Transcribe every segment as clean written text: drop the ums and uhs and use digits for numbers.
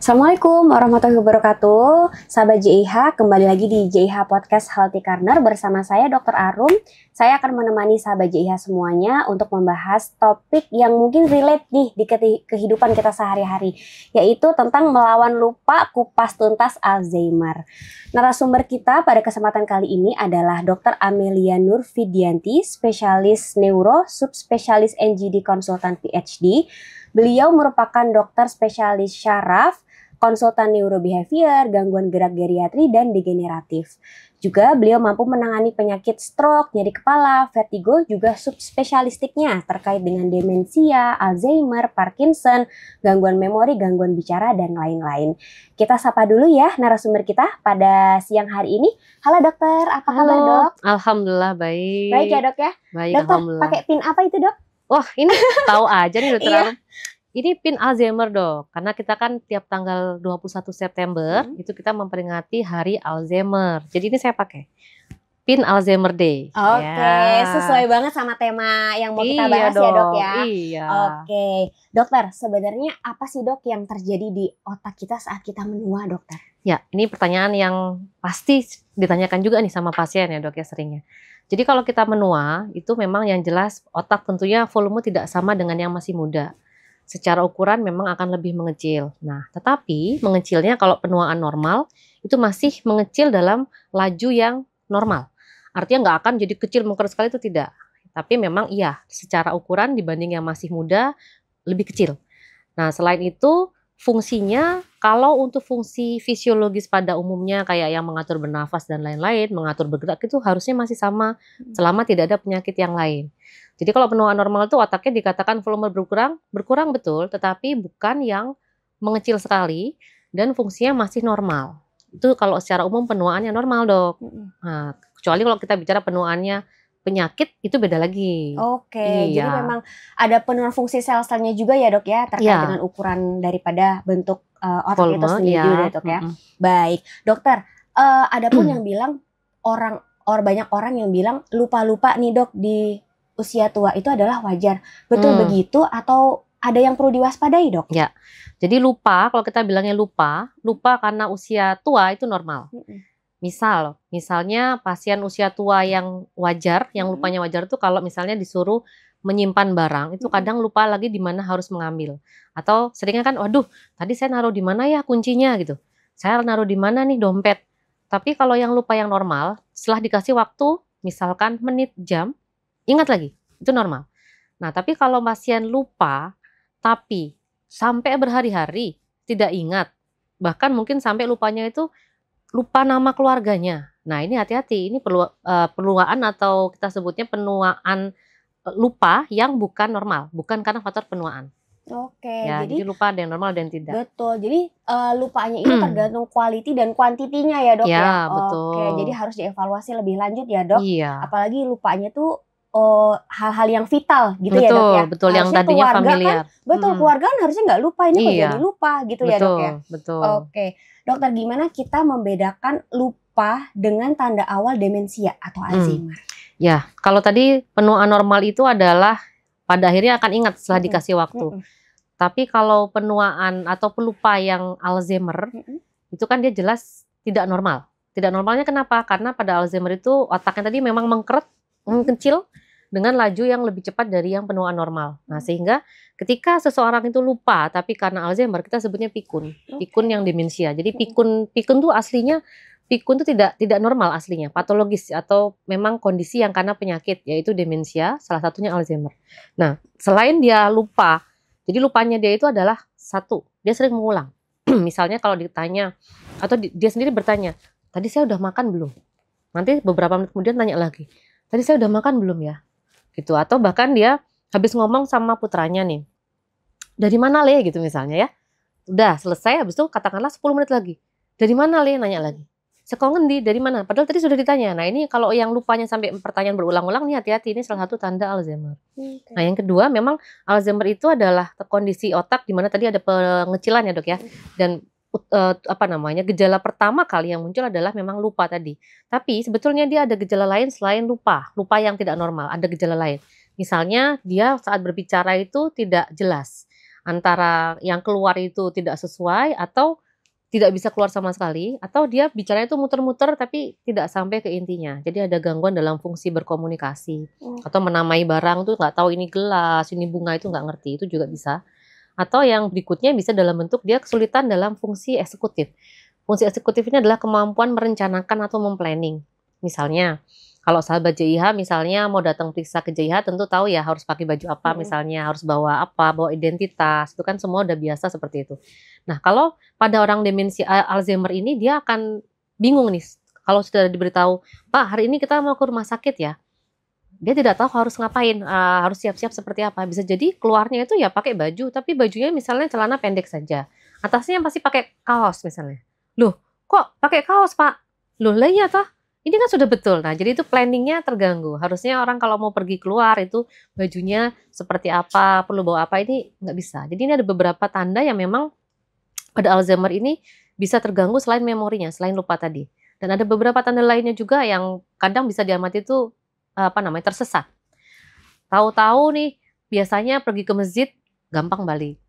Assalamualaikum warahmatullahi wabarakatuh. Sahabat JIH, kembali lagi di JIH Podcast Healthy Corner bersama saya Dr. Arum. Saya akan menemani sahabat JIH semuanya untuk membahas topik yang mungkin relate nih di kehidupan kita sehari-hari, yaitu tentang melawan lupa, kupas tuntas Alzheimer. Narasumber kita pada kesempatan kali ini adalah Dr. Amelia Nur Fidianti, spesialis neuro, subspesialis NGD konsultan PhD. Beliau merupakan dokter spesialis syaraf, konsultan neurobehavior, gangguan gerak geriatri, dan degeneratif. Juga beliau mampu menangani penyakit stroke, nyeri kepala, vertigo, juga subspesialistiknya terkait dengan demensia, Alzheimer, Parkinson, gangguan memori, gangguan bicara, dan lain-lain. Kita sapa dulu ya narasumber kita pada siang hari ini. Halo dokter, apa kabar dok? Alhamdulillah baik. Baik ya dok ya? Baik, Dokter, alhamdulillah. pakai pin apa itu dok? Wah, ini tahu aja nih dokter Iya. Arum. Ini pin Alzheimer dok, karena kita kan tiap tanggal 21 September itu kita memperingati Hari Alzheimer. Jadi ini saya pakai pin Alzheimer Day. Oke, sesuai banget sama tema yang mau kita bahas ya dok ya. Iya. Oke, dokter, sebenarnya apa sih dok yang terjadi di otak kita saat kita menua dokter? Ya, ini pertanyaan yang pasti ditanyakan juga nih sama pasien ya dok ya seringnya. Jadi kalau kita menua, itu memang yang jelas otak tentunya volume tidak sama dengan yang masih muda. Secara ukuran memang akan lebih mengecil. Nah, tetapi mengecilnya kalau penuaan normal, itu masih mengecil dalam laju yang normal. Artinya nggak akan jadi kecil mengker sekali, itu tidak. Tapi memang iya, secara ukuran dibanding yang masih muda, lebih kecil. Nah, selain itu, fungsinya kalau untuk fungsi fisiologis pada umumnya kayak yang mengatur bernafas dan lain-lain, mengatur bergerak itu harusnya masih sama selama tidak ada penyakit yang lain. Jadi kalau penuaan normal itu otaknya dikatakan volume berkurang betul, tetapi bukan yang mengecil sekali dan fungsinya masih normal. Itu kalau secara umum penuaannya normal dok. Nah, kecuali kalau kita bicara penuaannya penyakit itu beda lagi. Oke, Iya. jadi memang ada penurunan fungsi sel-selnya juga ya dok ya, terkait Iya. dengan ukuran daripada bentuk otak itu Volume, sendiri iya. ya dok ya. Baik, dokter, ada pun yang bilang banyak orang yang bilang lupa-lupa nih dok di usia tua itu adalah wajar. Betul begitu atau ada yang perlu diwaspadai dok? Ya, jadi lupa, kalau kita bilangnya lupa karena usia tua itu normal. Misalnya pasien usia tua yang wajar, yang lupanya wajar itu kalau misalnya disuruh menyimpan barang, itu kadang lupa lagi di mana harus mengambil. Atau seringnya kan, waduh, tadi saya naruh di mana ya kuncinya gitu. Saya naruh di mana nih dompet. Tapi kalau yang lupa yang normal, setelah dikasih waktu, misalkan menit, jam, ingat lagi, itu normal. Nah, tapi kalau pasien lupa, tapi sampai berhari-hari tidak ingat, bahkan mungkin sampai lupanya itu lupa nama keluarganya. Nah, ini hati-hati, ini penuaan atau kita sebutnya penuaan lupa yang bukan normal, bukan karena faktor penuaan. Oke, Ya, jadi lupa ada yang normal dan tidak. betul. Jadi lupanya itu tergantung quality dan kuantitinya ya dok ya. Ya, betul. Oke, jadi harus dievaluasi lebih lanjut ya dok. Iya. Apalagi lupanya tuh hal-hal yang vital gitu ya dok ya. Betul, yang Harusnya tadinya keluarga familiar. Kan, betul, keluarga kan harusnya nggak lupa, ini kok Iya. jadi lupa gitu ya dok ya. Betul. Oke, dokter, gimana kita membedakan lupa dengan tanda awal demensia atau Alzheimer? Ya, kalau tadi penuaan normal itu adalah pada akhirnya akan ingat setelah dikasih waktu. Tapi kalau penuaan atau pelupa yang Alzheimer, itu kan dia jelas tidak normal. Tidak normalnya kenapa? Karena pada Alzheimer itu otaknya tadi memang mengkeret, kecil, dengan laju yang lebih cepat dari yang penuaan normal. Nah, sehingga ketika seseorang itu lupa, tapi karena Alzheimer, kita sebutnya pikun. Pikun yang demensia. Jadi pikun tuh aslinya, pikun itu tidak normal aslinya, patologis atau memang kondisi yang karena penyakit, yaitu demensia, salah satunya Alzheimer. Nah, selain dia lupa, jadi lupanya dia itu adalah satu, dia sering mengulang. Misalnya kalau ditanya, atau dia sendiri bertanya, tadi saya udah makan belum? Nanti beberapa menit kemudian tanya lagi, tadi saya udah makan belum ya? Gitu. Atau bahkan dia habis ngomong sama putranya nih, dari mana Le? Gitu misalnya ya. Udah selesai, habis itu katakanlah 10 menit lagi. Dari mana Le? Nanya lagi. Sekau ngendi? Dari mana? Padahal tadi sudah ditanya. Nah, ini kalau yang lupanya sampai pertanyaan berulang-ulang nih hati-hati, ini salah satu tanda Alzheimer. Nah, yang kedua memang Alzheimer itu adalah kondisi otak di mana tadi ada pengecilan ya dok ya. Dan gejala pertama kali yang muncul adalah memang lupa tadi. Tapi sebetulnya dia ada gejala lain selain lupa yang tidak normal, ada gejala lain. Misalnya dia saat berbicara itu tidak jelas. antara yang keluar itu tidak sesuai atau tidak bisa keluar sama sekali, atau dia bicaranya itu muter-muter tapi tidak sampai ke intinya. Jadi ada gangguan dalam fungsi berkomunikasi atau menamai barang tuh nggak tahu ini gelas, ini bunga, itu nggak ngerti, itu juga bisa. Atau yang berikutnya bisa dalam bentuk dia kesulitan dalam fungsi eksekutif. Fungsi eksekutif ini adalah kemampuan merencanakan atau memplanning. Misalnya, kalau sahabat JIH misalnya mau datang periksa ke JIH tentu tahu ya harus pakai baju apa, misalnya harus bawa apa, bawa identitas, itu kan semua udah biasa seperti itu. Nah, kalau pada orang demensia Alzheimer ini dia akan bingung nih. Kalau sudah diberitahu, Pak hari ini kita mau ke rumah sakit ya, dia tidak tahu harus ngapain, harus siap-siap seperti apa. Bisa jadi keluarnya itu ya pakai baju, tapi bajunya misalnya celana pendek saja. Atasnya pasti pakai kaos misalnya. Loh, kok pakai kaos Pak? Loh, lah iya toh. Ini kan sudah betul. Nah, jadi itu planningnya terganggu. Harusnya orang kalau mau pergi keluar itu bajunya seperti apa, perlu bawa apa, ini nggak bisa. Jadi ini ada beberapa tanda yang memang pada Alzheimer ini bisa terganggu selain memorinya, selain lupa tadi. Dan ada beberapa tanda lainnya juga yang kadang bisa diamati itu tersesat. Tahu-tahu nih biasanya pergi ke masjid gampang balik.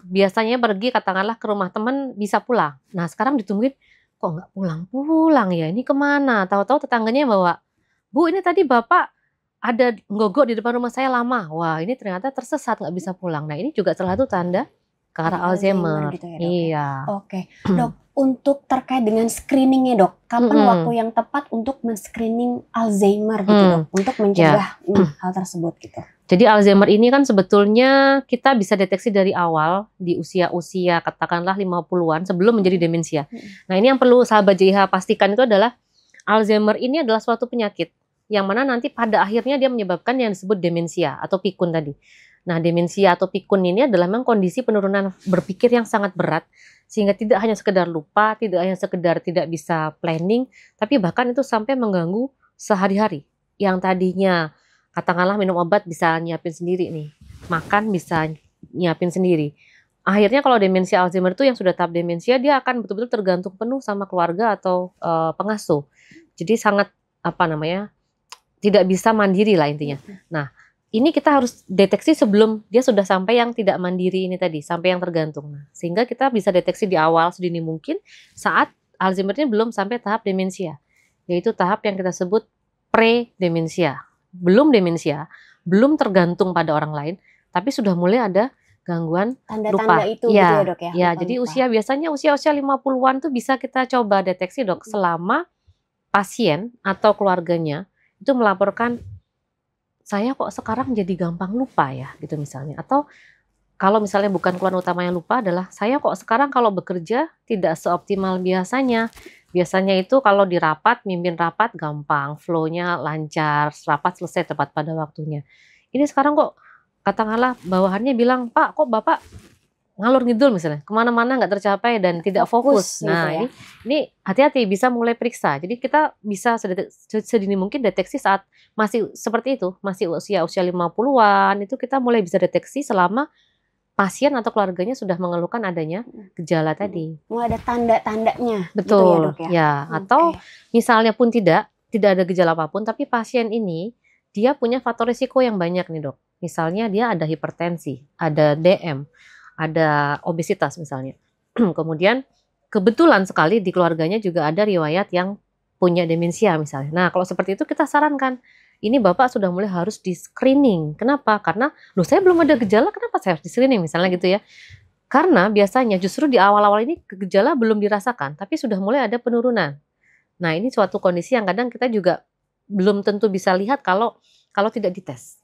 Biasanya pergi katakanlah ke rumah teman bisa pulang. Nah sekarang ditungguin kok nggak pulang-pulang ya, ini kemana? Tahu-tahu tetangganya bawa, Bu ini tadi bapak ada nggogok di depan rumah saya lama. Wah ini ternyata tersesat nggak bisa pulang. Nah ini juga salah satu tanda ke arah Alzheimer. Gitu ya, Dok, iya. Ya? Oke, Dok. Untuk terkait dengan screeningnya Dok, kapan waktu yang tepat untuk men-screening Alzheimer gitu Dok, untuk mencegah hal tersebut gitu? Jadi Alzheimer ini kan sebetulnya kita bisa deteksi dari awal di usia-usia katakanlah 50-an sebelum menjadi demensia. Nah ini yang perlu sahabat JIH pastikan itu adalah Alzheimer ini adalah suatu penyakit yang mana nanti pada akhirnya dia menyebabkan yang disebut demensia atau pikun tadi. Nah demensia atau pikun ini adalah memang kondisi penurunan berpikir yang sangat berat sehingga tidak hanya sekedar lupa, tidak hanya sekedar tidak bisa planning, tapi bahkan itu sampai mengganggu sehari-hari. Yang tadinya katakanlah minum obat bisa nyiapin sendiri nih, makan bisa nyiapin sendiri. Akhirnya kalau demensia Alzheimer itu yang sudah tahap demensia dia akan betul-betul tergantung penuh sama keluarga atau pengasuh. Jadi sangat tidak bisa mandiri lah intinya. Nah ini kita harus deteksi sebelum dia sudah sampai yang tidak mandiri ini tadi, sampai yang tergantung. Nah, sehingga kita bisa deteksi di awal sedini mungkin saat Alzheimer ini belum sampai tahap demensia, yaitu tahap yang kita sebut pre-demensia. Belum demensia, belum tergantung pada orang lain, tapi sudah mulai ada gangguan tanda-tanda lupa. Itu gitu ya Dok ya? Ya, jadi biasanya usia 50-an tuh bisa kita coba deteksi Dok, selama pasien atau keluarganya itu melaporkan, saya kok sekarang jadi gampang lupa ya gitu misalnya. Atau kalau misalnya bukan keluhan utama yang lupa adalah saya kok sekarang kalau bekerja tidak seoptimal biasanya. Biasanya itu kalau di rapat, mimpin rapat gampang, flow-nya lancar, rapat selesai tepat pada waktunya. Ini sekarang kok katakanlah bawahannya bilang, Pak kok Bapak ngalur ngidul misalnya, kemana-mana nggak tercapai dan tidak fokus. Nah gitu ya. Ini hati-hati bisa mulai periksa. Jadi kita bisa sedini mungkin deteksi saat masih seperti itu, masih usia 50-an itu kita mulai bisa deteksi selama pasien atau keluarganya sudah mengeluhkan adanya gejala tadi. Mulai ada tanda-tandanya. Betul, gitu ya, Dok, ya. Atau misalnya pun tidak ada gejala apapun, tapi pasien ini dia punya faktor risiko yang banyak nih Dok. Misalnya dia ada hipertensi, ada DM, ada obesitas misalnya. Kemudian kebetulan sekali di keluarganya juga ada riwayat yang punya demensia misalnya. Nah kalau seperti itu kita sarankan, ini Bapak sudah mulai harus di screening. Kenapa? Karena loh saya belum ada gejala, kenapa saya harus di screening misalnya gitu ya. Karena biasanya justru di awal-awal ini gejala belum dirasakan, tapi sudah mulai ada penurunan. Nah ini suatu kondisi yang kadang kita juga belum tentu bisa lihat kalau tidak dites.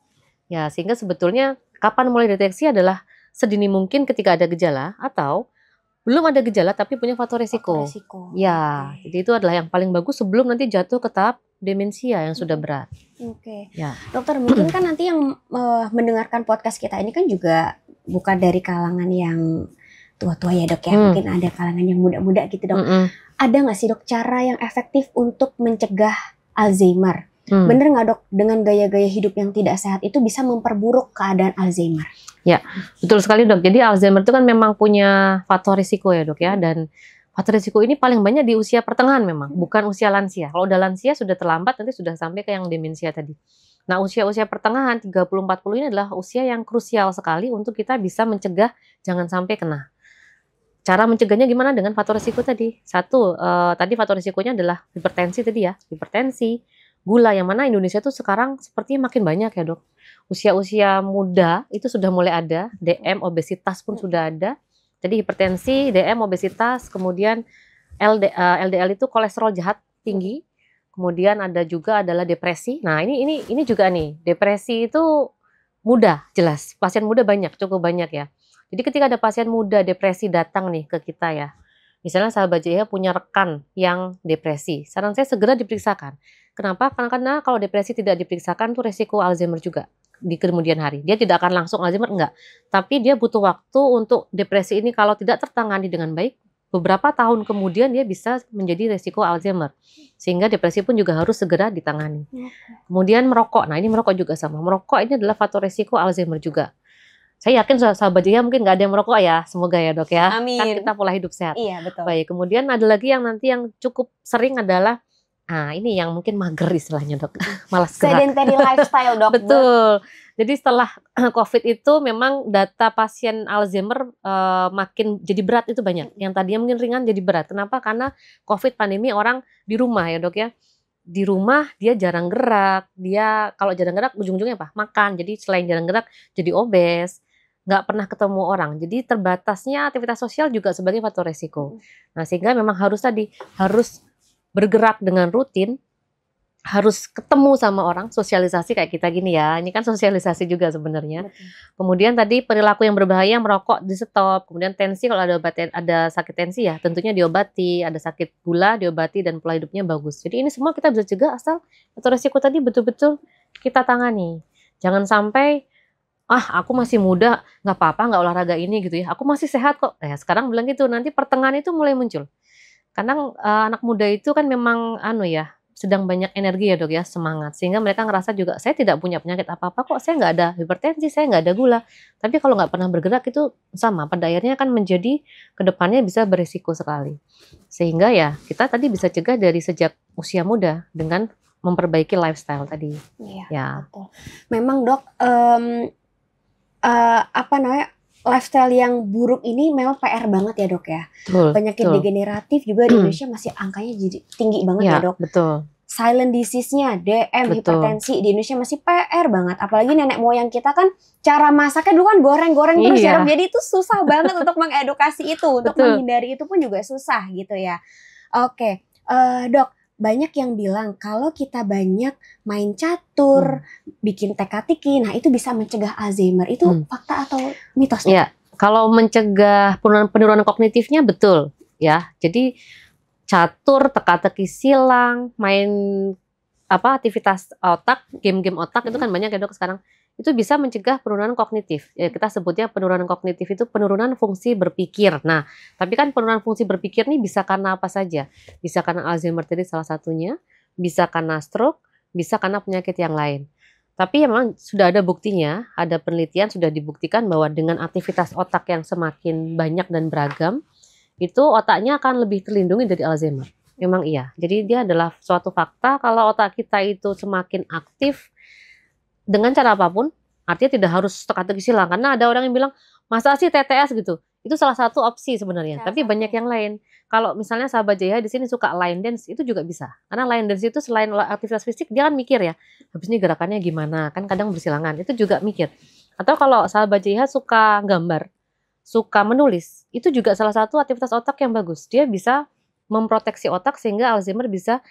Ya sehingga sebetulnya kapan mulai deteksi adalah sedini mungkin ketika ada gejala atau belum ada gejala tapi punya faktor resiko. Ya, jadi itu adalah yang paling bagus sebelum nanti jatuh ke tahap demensia yang sudah berat. Ya. Dokter, mungkin kan nanti yang mendengarkan podcast kita ini kan juga bukan dari kalangan yang tua-tua ya Dok ya, mungkin ada kalangan yang muda-muda gitu Dok. Ada nggak sih Dok cara yang efektif untuk mencegah Alzheimer? Bener nggak Dok, dengan gaya-gaya hidup yang tidak sehat itu bisa memperburuk keadaan Alzheimer? Ya, betul sekali Dok. Jadi Alzheimer itu kan memang punya faktor risiko ya Dok ya, dan faktor risiko ini paling banyak di usia pertengahan memang, bukan usia lansia. Kalau udah lansia sudah terlambat, nanti sudah sampai ke yang demensia tadi. Nah, usia-usia pertengahan 30-40 ini adalah usia yang krusial sekali untuk kita bisa mencegah jangan sampai kena. Cara mencegahnya gimana? Dengan faktor risiko tadi. Satu, tadi faktor risikonya adalah hipertensi tadi ya, hipertensi, gula, yang mana Indonesia tuh sekarang sepertinya makin banyak ya dok. Usia-usia muda itu sudah mulai ada, DM, obesitas pun sudah ada. Jadi hipertensi, DM, obesitas, kemudian LDL itu kolesterol jahat tinggi. Kemudian ada juga adalah depresi. Nah, ini juga nih, depresi itu mudah, jelas. Pasien muda banyak, cukup banyak ya. Jadi ketika ada pasien muda depresi datang nih ke kita ya. Misalnya sahabat JH punya rekan yang depresi. Saran saya segera diperiksakan. Kenapa? Karena kalau depresi tidak diperiksakan tuh resiko Alzheimer juga di kemudian hari. Dia tidak akan langsung Alzheimer, enggak. Tapi dia butuh waktu untuk depresi ini kalau tidak tertangani dengan baik, beberapa tahun kemudian dia bisa menjadi resiko Alzheimer. Sehingga depresi pun juga harus segera ditangani. Kemudian merokok. Nah, ini merokok juga sama. Merokok ini adalah faktor resiko Alzheimer juga. Saya yakin sahabat JH mungkin nggak ada yang merokok ya. Semoga ya dok ya. Amin. Kan kita pola hidup sehat. Iya, betul. Baik, kemudian ada lagi yang nanti yang cukup sering adalah, ini yang mungkin mager istilahnya dok. Malas gerak. Sedentary lifestyle dok. Betul. Jadi setelah COVID itu memang data pasien Alzheimer makin jadi berat itu banyak. Yang tadinya mungkin ringan jadi berat. Kenapa? Karena COVID pandemi orang di rumah ya dok ya. Di rumah dia jarang gerak. Dia kalau jarang gerak ujung-ujungnya apa? Makan. Jadi selain jarang gerak jadi obes. Nggak pernah ketemu orang. Jadi terbatasnya aktivitas sosial juga sebagai faktor resiko. Nah sehingga memang harus bergerak dengan rutin. Harus ketemu sama orang, sosialisasi kayak kita gini ya. Ini kan sosialisasi juga sebenarnya. Kemudian tadi perilaku yang berbahaya, merokok di stop. Kemudian tensi, kalau ada sakit tensi ya tentunya diobati. Ada sakit gula diobati dan pola hidupnya bagus. Jadi ini semua kita bisa cegah asal faktor resiko tadi betul-betul kita tangani. Jangan sampai aku masih muda, nggak apa-apa, nggak olahraga ini gitu ya. Aku masih sehat kok. Sekarang bilang gitu, nanti pertengahan itu mulai muncul. Kadang anak muda itu kan memang sedang banyak energi ya dok ya, semangat. Sehingga mereka ngerasa juga, saya tidak punya penyakit apa-apa kok, saya nggak ada hipertensi, saya nggak ada gula. Tapi kalau nggak pernah bergerak itu sama, pada akhirnya kan menjadi kedepannya bisa berisiko sekali. Sehingga ya kita tadi bisa cegah dari sejak usia muda dengan memperbaiki lifestyle tadi. Iya, ya. Betul. Memang dok, lifestyle yang buruk ini memang PR banget ya dok ya. Penyakit degeneratif juga di Indonesia masih angkanya jadi tinggi banget ya dok. Betul. Silent disease-nya, DM, hipertensi di Indonesia masih PR banget. Apalagi nenek moyang kita kan cara masaknya dulu kan goreng-goreng terus ya dok. Jadi itu susah banget untuk mengedukasi itu, untuk menghindari itu pun juga susah gitu ya. Oke, dok. Banyak yang bilang kalau kita banyak main catur, bikin teka-teki, nah itu bisa mencegah Alzheimer. Itu fakta atau mitos? Ya, kalau mencegah penurunan kognitifnya betul ya. Jadi catur, teka-teki silang, main aktivitas otak, game-game otak itu kan banyak ya dok sekarang. Itu bisa mencegah penurunan kognitif. Ya, kita sebutnya penurunan kognitif itu penurunan fungsi berpikir. Nah, tapi kan penurunan fungsi berpikir ini bisa karena apa saja? Bisa karena Alzheimer tadi salah satunya, bisa karena stroke, bisa karena penyakit yang lain. Tapi memang sudah ada buktinya, ada penelitian sudah dibuktikan bahwa dengan aktivitas otak yang semakin banyak dan beragam, itu otaknya akan lebih terlindungi dari Alzheimer. Memang iya. Jadi dia adalah suatu fakta kalau otak kita itu semakin aktif, dengan cara apapun, artinya tidak harus teka-teki silang. Karena ada orang yang bilang, masa sih TTS gitu? Itu salah satu opsi sebenarnya. Tapi banyak yang lain. Kalau misalnya sahabat JH di sini suka line dance, itu juga bisa. Karena line dance itu selain aktivitas fisik, dia kan mikir ya, habis ini gerakannya gimana? Kan kadang bersilangan, itu juga mikir. Atau kalau sahabat JH suka gambar, suka menulis, itu juga salah satu aktivitas otak yang bagus. Dia bisa memproteksi otak sehingga Alzheimer bisa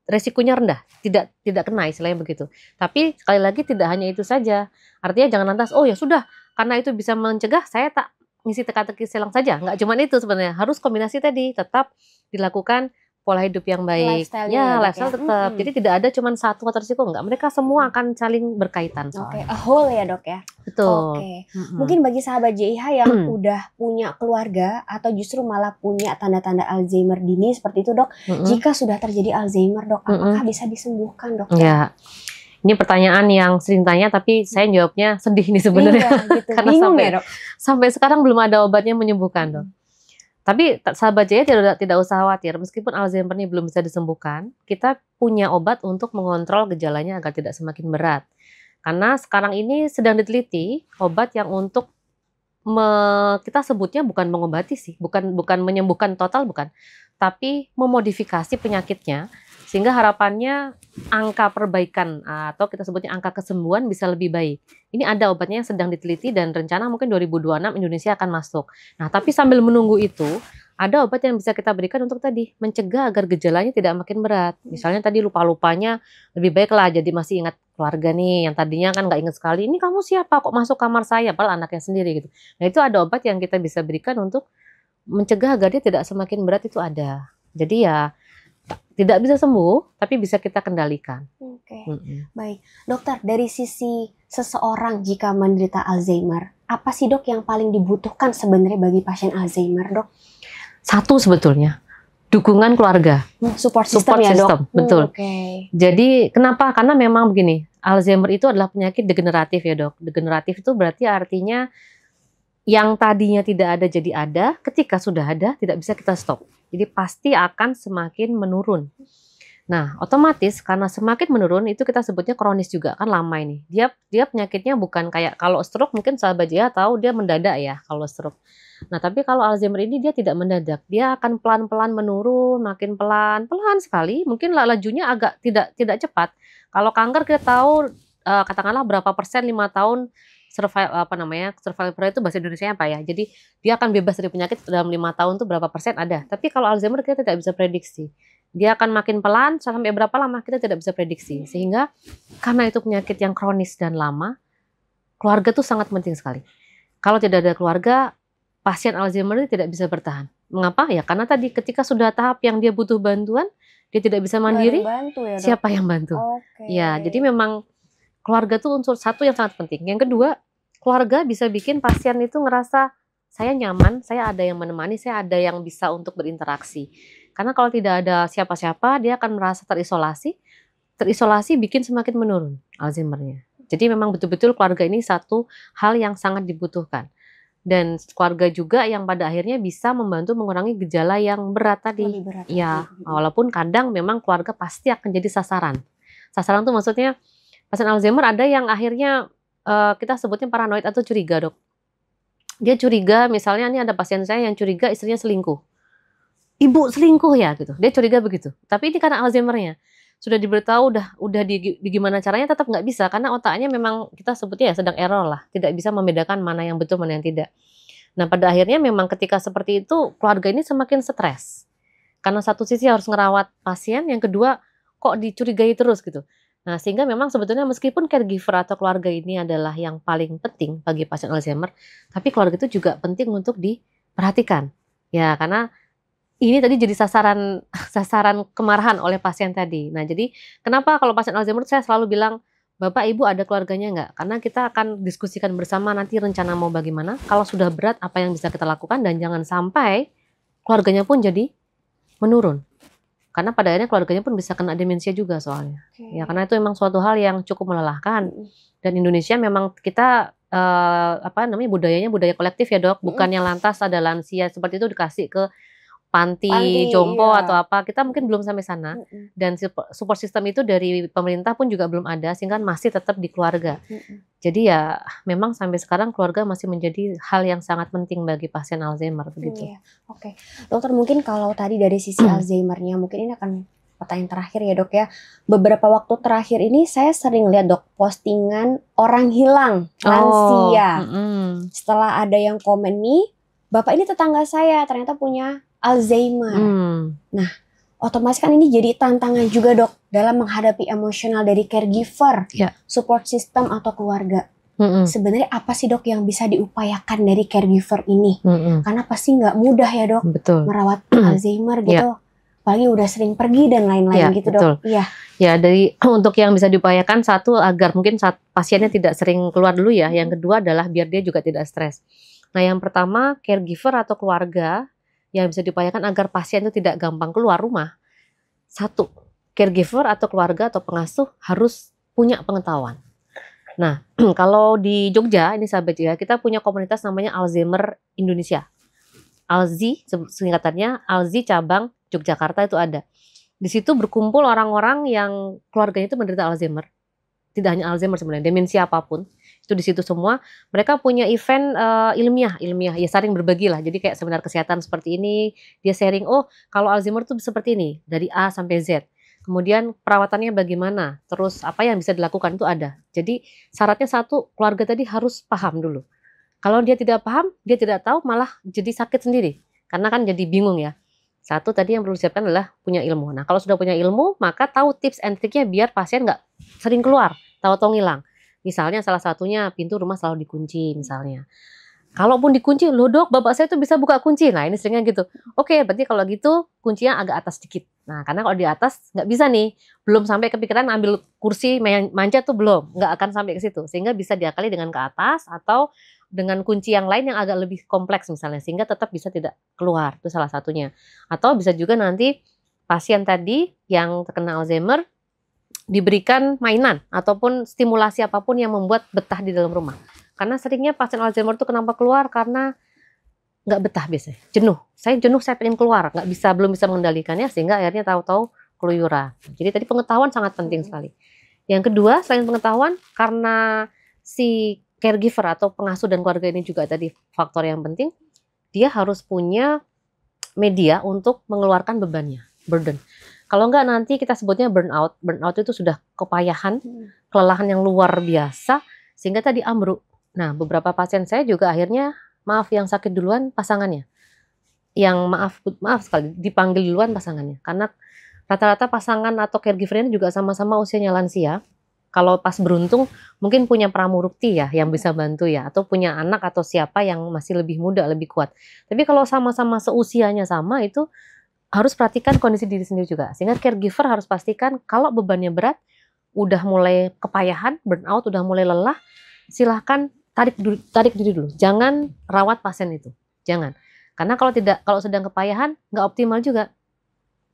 resikonya rendah, tidak kena istilahnya begitu. Tapi sekali lagi tidak hanya itu saja. Artinya jangan lantas, ya sudah, karena itu bisa mencegah, saya tak ngisi teka-teki silang saja. Nggak cuma itu sebenarnya, harus kombinasi tadi, tetap dilakukan pola hidup yang baik. Lifestyle tetap. Jadi tidak ada cuma satu faktor risiko, enggak. Mereka semua akan saling berkaitan soalnya. A whole ya dok ya. Betul. Mungkin bagi sahabat JH yang udah punya keluarga atau justru malah punya tanda-tanda Alzheimer dini seperti itu dok, jika sudah terjadi Alzheimer dok, apakah bisa disembuhkan dok? Ya. Ini pertanyaan yang sering tanya, tapi saya jawabnya sedih nih sebenarnya. Iya, gitu. Karena sampai sekarang belum ada obatnya menyembuhkan dok. Tapi sahabat Jaya tidak usah khawatir, meskipun Alzheimer ini belum bisa disembuhkan, kita punya obat untuk mengontrol gejalanya agar tidak semakin berat. Karena sekarang ini sedang diteliti obat yang untuk kita sebutnya bukan mengobati sih, bukan menyembuhkan total, bukan, tapi memodifikasi penyakitnya sehingga harapannya angka perbaikan atau kita sebutnya angka kesembuhan bisa lebih baik. Ini ada obatnya yang sedang diteliti dan rencana mungkin 2026 Indonesia akan masuk. Nah, tapi sambil menunggu itu, ada obat yang bisa kita berikan untuk tadi mencegah agar gejalanya tidak makin berat. Misalnya tadi lupa-lupanya lebih baik lah, jadi masih ingat keluarga nih yang tadinya kan nggak ingat sekali. Ini kamu siapa kok masuk kamar saya, padahal anaknya sendiri gitu. Nah, itu ada obat yang kita bisa berikan untuk mencegah agar dia tidak semakin berat, itu ada. Jadi ya tidak bisa sembuh, tapi bisa kita kendalikan. Oke. Baik, dokter, dari sisi seseorang jika menderita Alzheimer, apa sih dok yang paling dibutuhkan sebenarnya bagi pasien Alzheimer, dok? Satu sebetulnya, dukungan keluarga. Support system ya dok? Betul. Okay. Jadi kenapa? Karena memang begini, Alzheimer itu adalah penyakit degeneratif ya dok. Degeneratif itu berarti artinya yang tadinya tidak ada jadi ada, ketika sudah ada tidak bisa kita stop. Jadi pasti akan semakin menurun. Nah, otomatis karena semakin menurun itu kita sebutnya kronis juga, kan lama ini. Dia penyakitnya bukan kayak kalau stroke, mungkin sahabat Jaya tahu dia mendadak ya kalau stroke. Nah, tapi kalau Alzheimer ini dia tidak mendadak. Dia akan pelan-pelan menurun, makin pelan sekali. Mungkin lajunya agak tidak cepat. Kalau kanker kita tahu katakanlah berapa persen 5 tahun survival rate itu bahasa Indonesia apa ya. Jadi dia akan bebas dari penyakit dalam 5 tahun tuh berapa persen ada. Tapi kalau Alzheimer kita tidak bisa prediksi. Dia akan makin pelan sampai berapa lama kita tidak bisa prediksi. Sehingga karena itu penyakit yang kronis dan lama, keluarga tuh sangat penting sekali. Kalau tidak ada keluarga, pasien Alzheimer itu tidak bisa bertahan. Mengapa? Ya karena tadi ketika sudah tahap yang dia butuh bantuan, dia tidak bisa mandiri, siapa yang bantu? Ya, jadi memang keluarga tuh unsur satu yang sangat penting. Yang kedua, keluarga bisa bikin pasien itu ngerasa saya nyaman, saya ada yang menemani, saya ada yang bisa untuk berinteraksi. Karena kalau tidak ada siapa-siapa, dia akan merasa terisolasi. Terisolasi bikin semakin menurun Alzheimer-nya. Jadi memang betul-betul keluarga ini satu hal yang sangat dibutuhkan. Dan keluarga juga yang pada akhirnya bisa membantu mengurangi gejala yang berat tadi. Berat, ya, walaupun kadang memang keluarga pasti akan jadi sasaran. Sasaran tuh maksudnya pasien Alzheimer ada yang akhirnya kita sebutnya paranoid atau curiga dok. Dia curiga misalnya ini ada pasien saya yang curiga istrinya selingkuh. Ibu selingkuh ya gitu. Dia curiga begitu. Tapi ini karena Alzheimer-nya. Sudah diberitahu udah di gimana caranya tetap nggak bisa karena otaknya memang kita sebutnya ya sedang error lah. Tidak bisa membedakan mana yang betul mana yang tidak. Nah pada akhirnya memang ketika seperti itu keluarga ini semakin stres. Karena satu sisi harus ngerawat pasien, yang kedua kok dicurigai terus gitu. Nah sehingga memang sebetulnya meskipun caregiver atau keluarga ini adalah yang paling penting bagi pasien Alzheimer, tapi keluarga itu juga penting untuk diperhatikan. Ya karena ini tadi jadi sasaran kemarahan oleh pasien tadi. Nah jadi kenapa kalau pasien Alzheimer saya selalu bilang, Bapak Ibu ada keluarganya nggak? Karena kita akan diskusikan bersama nanti rencana mau bagaimana. Kalau sudah berat apa yang bisa kita lakukan dan jangan sampai keluarganya pun jadi menurun. Karena pada akhirnya keluarganya pun bisa kena demensia juga soalnya. Ya karena itu memang suatu hal yang cukup melelahkan. Dan Indonesia memang kita budayanya budaya kolektif ya dok. Bukannya lantas ada lansia seperti itu dikasih ke panti jompo atau apa, kita mungkin belum sampai sana. Dan support system itu dari pemerintah pun juga belum ada, sehingga masih tetap di keluarga. Jadi ya memang sampai sekarang keluarga masih menjadi hal yang sangat penting bagi pasien Alzheimer begitu. Oke. Dokter mungkin kalau tadi dari sisi Alzheimer-nya, mungkin ini akan pertanyaan terakhir ya dok ya. Beberapa waktu terakhir ini saya sering lihat dok postingan orang hilang lansia. Setelah ada yang komen nih, Bapak ini tetangga saya ternyata punya Alzheimer. Nah, otomatis kan ini jadi tantangan juga dok dalam menghadapi emosional dari caregiver, support system atau keluarga. Sebenarnya apa sih dok yang bisa diupayakan dari caregiver ini? Karena pasti nggak mudah ya dok merawat Alzheimer gitu. Apalagi udah sering pergi dan lain-lain gitu dok. Ya dari untuk yang bisa diupayakan, satu agar mungkin saat pasiennya tidak sering keluar dulu ya. Yang kedua adalah biar dia juga tidak stres. Nah yang pertama caregiver atau keluarga yang bisa diupayakan agar pasien itu tidak gampang keluar rumah. Satu, caregiver atau keluarga atau pengasuh harus punya pengetahuan. Nah, kalau di Jogja, ini sahabat ya, kita punya komunitas namanya Alzheimer Indonesia. ALZI, singkatannya ALZI cabang Yogyakarta itu ada. Di situ berkumpul orang-orang yang keluarganya itu menderita Alzheimer. Tidak hanya Alzheimer sebenarnya, demensia apapun. Itu di situ semua. Mereka punya event ilmiah ya, saling berbagi lah. Jadi kayak seminar kesehatan seperti ini, dia sharing, oh kalau Alzheimer tuh seperti ini, dari A sampai Z. Kemudian perawatannya bagaimana, terus apa yang bisa dilakukan itu ada. Jadi syaratnya satu, keluarga tadi harus paham dulu. Kalau dia tidak paham, dia tidak tahu, malah jadi sakit sendiri. Karena kan jadi bingung ya. Satu tadi yang perlu disiapkan adalah punya ilmu. Nah kalau sudah punya ilmu, maka tahu tips and triknya biar pasien nggak sering keluar, tahu-tahu ngilang. Misalnya salah satunya pintu rumah selalu dikunci misalnya. Kalaupun dikunci, loh dok, bapak saya tuh bisa buka kunci. Nah ini seringnya gitu. Oke, berarti kalau gitu kuncinya agak atas sedikit. Nah karena kalau di atas nggak bisa nih, belum sampai kepikiran ambil kursi manjat tuh belum, nggak akan sampai ke situ. Sehingga bisa diakali dengan ke atas atau dengan kunci yang lain yang agak lebih kompleks misalnya, sehingga tetap bisa tidak keluar. Itu salah satunya. Atau bisa juga nanti pasien tadi yang terkena Alzheimer diberikan mainan ataupun stimulasi apapun yang membuat betah di dalam rumah. Karena seringnya pasien Alzheimer itu kenapa keluar, karena nggak betah biasanya, jenuh. Saya jenuh, saya pengen keluar, belum bisa mengendalikannya sehingga akhirnya tahu-tahu keluyuran. Jadi tadi pengetahuan sangat penting sekali. Yang kedua, selain pengetahuan, karena si caregiver atau pengasuh dan keluarga ini juga tadi faktor yang penting, dia harus punya media untuk mengeluarkan bebannya, burden. Kalau enggak nanti kita sebutnya burnout. Burnout itu sudah kepayahan, kelelahan yang luar biasa sehingga tadi ambruk. Nah, beberapa pasien saya juga akhirnya yang sakit duluan pasangannya. Yang maaf sekali dipanggil duluan pasangannya. Karena rata-rata pasangan atau caregivernya juga sama-sama usianya lansia. Kalau pas beruntung mungkin punya pramurukti ya yang bisa bantu ya, atau punya anak atau siapa yang masih lebih muda, lebih kuat. Tapi kalau sama-sama seusianya sama, itu harus perhatikan kondisi diri sendiri juga. Sehingga caregiver harus pastikan kalau bebannya berat, udah mulai kepayahan, burnout, udah mulai lelah, silahkan tarik diri dulu. Jangan rawat pasien itu. Jangan. Karena kalau sedang kepayahan, nggak optimal juga.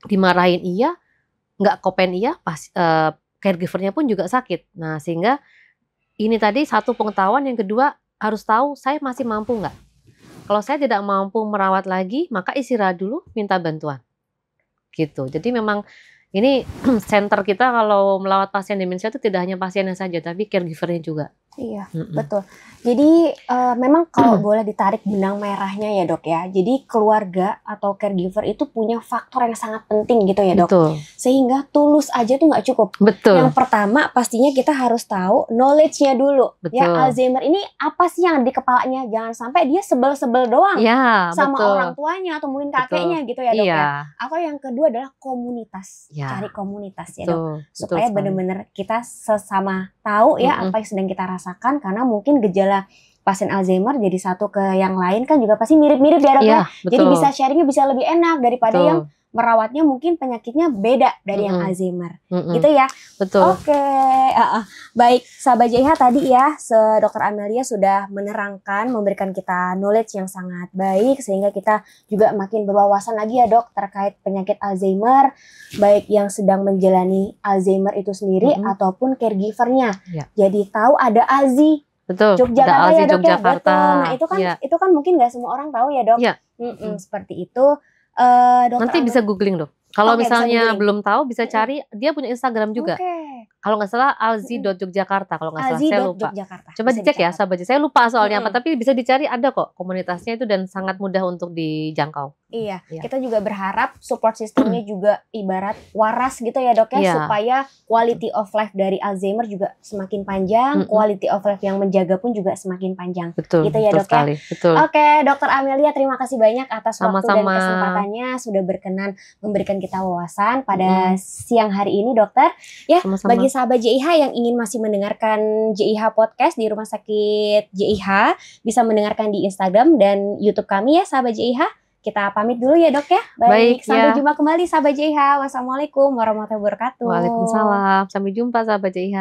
Dimarahin iya, nggak kopen iya, caregivernya pun juga sakit. Nah, sehingga ini tadi satu pengetahuan, yang kedua harus tahu saya masih mampu nggak. Kalau saya tidak mampu merawat lagi, maka istirahat dulu, minta bantuan. Gitu. Jadi memang ini center kita kalau melawat pasien demensia itu tidak hanya pasiennya saja, tapi caregivernya juga. Iya, betul. Jadi memang kalau boleh ditarik benang merahnya ya dok ya, jadi keluarga atau caregiver itu punya faktor yang sangat penting gitu ya dok. Betul. Sehingga tulus aja tuh nggak cukup. Betul. Yang pertama pastinya kita harus tahu knowledge-nya dulu. Betul. Ya Alzheimer ini apa sih yang ada di kepalanya, jangan sampai dia sebel-sebel doang ya, sama betul. orang tuanya atau mungkin kakeknya gitu ya dok Iya. ya. Atau yang kedua adalah komunitas, Ya. cari komunitas ya Betul. dok. Supaya benar-benar kita sesama tahu ya apa yang sedang kita rasakan, karena mungkin gejala pasien Alzheimer jadi satu ke yang lain kan juga pasti mirip-mirip ya dok ya. Jadi bisa sharingnya bisa lebih enak daripada yang merawatnya mungkin penyakitnya beda dari yang Alzheimer. Gitu ya. Betul. Oke. Baik, sahabat JH tadi ya, Dr. Amelia sudah menerangkan, memberikan kita knowledge yang sangat baik sehingga kita juga makin berwawasan lagi ya dok terkait penyakit Alzheimer, baik yang sedang menjalani Alzheimer itu sendiri ataupun caregivernya. Ya. Jadi tahu ada ALZI. Betul. Yogyakarta ya dok Yogyakarta. ya. Betul. Nah itu kan mungkin nggak semua orang tahu ya dok. Ya. Seperti itu. Nanti bisa googling dok. Kalau misalnya bisa belum tahu bisa cari, dia punya Instagram juga. Kalau nggak salah alzi.yogyakarta, kalau nggak salah saya lupa. Coba dicek ya sahabat. Saya lupa soalnya apa, tapi bisa dicari, ada kok komunitasnya itu dan sangat mudah untuk dijangkau. Iya, kita juga berharap support sistemnya juga ibarat waras gitu ya dok ya, supaya quality of life dari Alzheimer juga semakin panjang, quality of life yang menjaga pun juga semakin panjang. Betul, gitu ya dok sekali, ya. Betul. Oke, Dr. Amelia terima kasih banyak atas waktu dan Sama-sama. kesempatannya sudah berkenan memberikan kita wawasan pada siang hari ini dokter. Ya, Sama-sama. bagi sahabat JIH yang ingin masih mendengarkan JIH Podcast di Rumah Sakit JIH, bisa mendengarkan di Instagram dan YouTube kami ya sahabat JIH. Kita pamit dulu ya dok ya. Baik, sampai jumpa kembali sahabat JIH. Wassalamualaikum warahmatullahi wabarakatuh. Waalaikumsalam. Sampai jumpa sahabat JIH.